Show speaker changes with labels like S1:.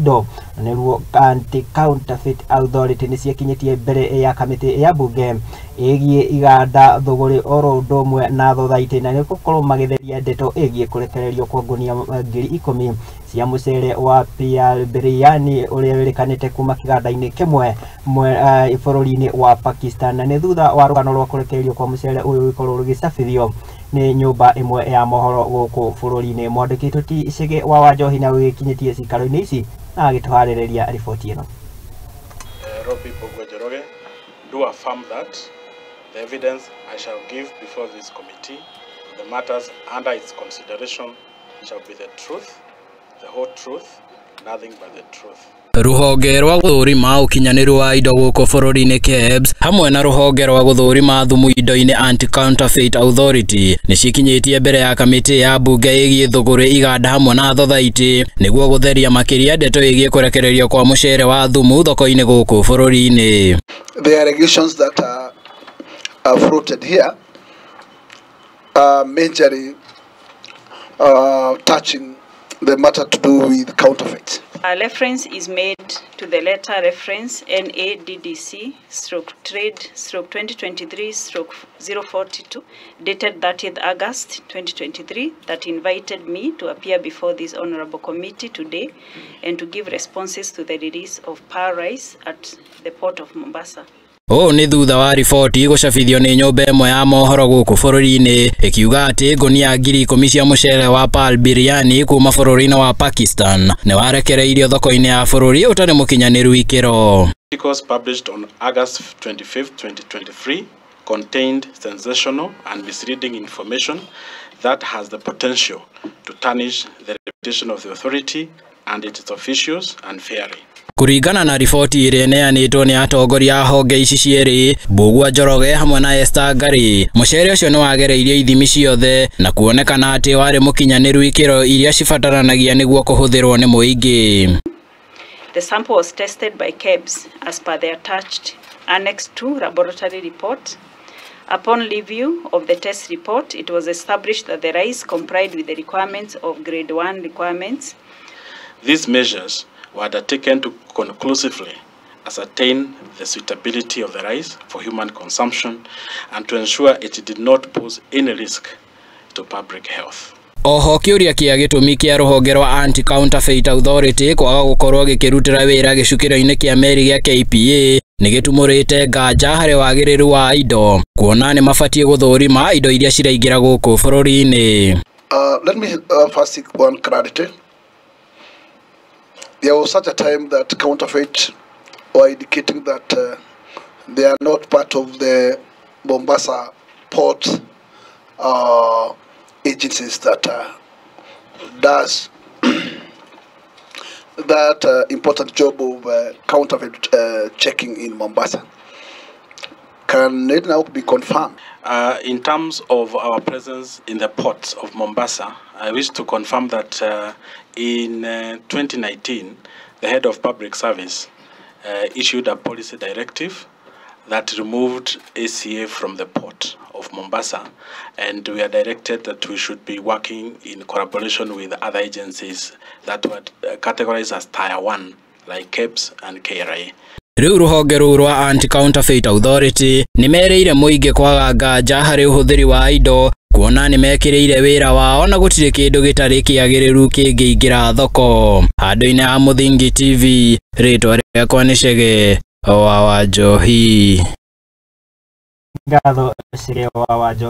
S1: Indo Niruo Counterfeit Authority Niciikinyitie Mbere ya Kamiti ya Mbunge Igii Iganda Thuguri oro ndomwe na Thothaiti na nigukorwo magitheria Ndeto Igii Kurekererio kwa Ngunia 10,000 cia mucere wa Mbiriani uria wirikanite kuma kiganda-ini kimwe bururiini wa Pakistan na ni thutha wa rugano rwa kurekererio kwa mucere uyu wikorwo rugicabithio ni nyumba imwe ya mohoro guku bururiini. Mwandiki tuti Shige wa Wanjohi na wikinyitie cikaro-ini ici na agituharireria riboti ino.
S2: Do affirm that the evidence I shall give before this committee, the matters under its consideration shall be the truth, the whole truth, nothing but the truth.
S3: Ruhonge rwa Guthurima ukinyanĩru wa Indo guku bururiini Kebs hamwe na ruhonge rwa Guthurima Thumu Indoini Counterfeit Authority niciikinyitie mbere ya kamiti ya Mbunge Igii Thuguri Iganda hamwe na Thothaiti niguo gutheria Makiria Ndeto Igii kurekererio kwa mucere wa Thumu thoko-ini guku bururiini.
S4: The allegations that are floated here are majorly touching the matter to do with counterfeit.
S5: A reference is made to the letter reference NADDC/trade/2023/042 dated 30th August 2023 that invited me to appear before this honorable committee today and to give responses to the release of pearl rice at the port of Mombasa.
S3: Ni thutha wa riboti gucabithio ni nyumba imwe ya mohoro guku bururiini ikiuga ati ngunia 10,000 cia mucere wa Mbiriani kuma bururiini wa Pakistan ni warekereirio thoko-ini ya bururi utari mukinyaniru ikiro.
S2: Articles published on August 25, 2023 contained sensational and misleading information that has the potential to tarnish the reputation of the authority and its officials unfairly.
S3: Kuringana na riboti iria neanitwo ni atongoria honge ici cieri Mbugua Njoroge hamwe na Esther Ngari, mucere ucio ni wagereirio ithimi ciothe na kuonekana ati wari mukinyaniru ikiro iria cibataranagia niguo kuhuthirwo ni Muingi.
S5: The sample was tested by Kebs as per the attached Annex 2 laboratory report. Upon review of the test report, it was established that the rice complied with the requirements of grade 1 requirements.
S2: These measures were undertaken to conclusively ascertain the suitability of the rice for human consumption and to ensure it did not pose any risk to public health.
S3: Oho kiuria kia gitumi kia ruhonge rwa Counterfeit Authority kwaga gukorwo gikirutira wira gicukiro-ini kia meri gia KPA ni gitumurite nganja hari wagiriru wa Indo kuona ni mabatie guthurima indo iria ciraingira guku bururiini.
S4: Let me first seek one clarity. There was such a time that counterfeit were indicating that they are not part of the Mombasa port agencies that does that important job of counterfeit checking in Mombasa. Can it now be confirmed?
S2: In terms of our presence in the ports of Mombasa, I wish to confirm that in 2019, the head of public service issued a policy directive that removed ACA from the port of Mombasa, and we are directed that we should be working in collaboration with other agencies that were categorized as Tier 1, like Kebs and KRA.
S3: Riu ruhonge rwa Counterfeit Authority ni mereire Muingi kwaga nganja hari uhuthiri wa indo kuona ni mekiriire wira wao na gutire kindu gitari kiagiriru kingiingira thoko. Handu-ini ha Muingi TV, ritwa riakwa ni Shige wa Wanjohi.
S1: Ngatho Shige wa Wanjohi.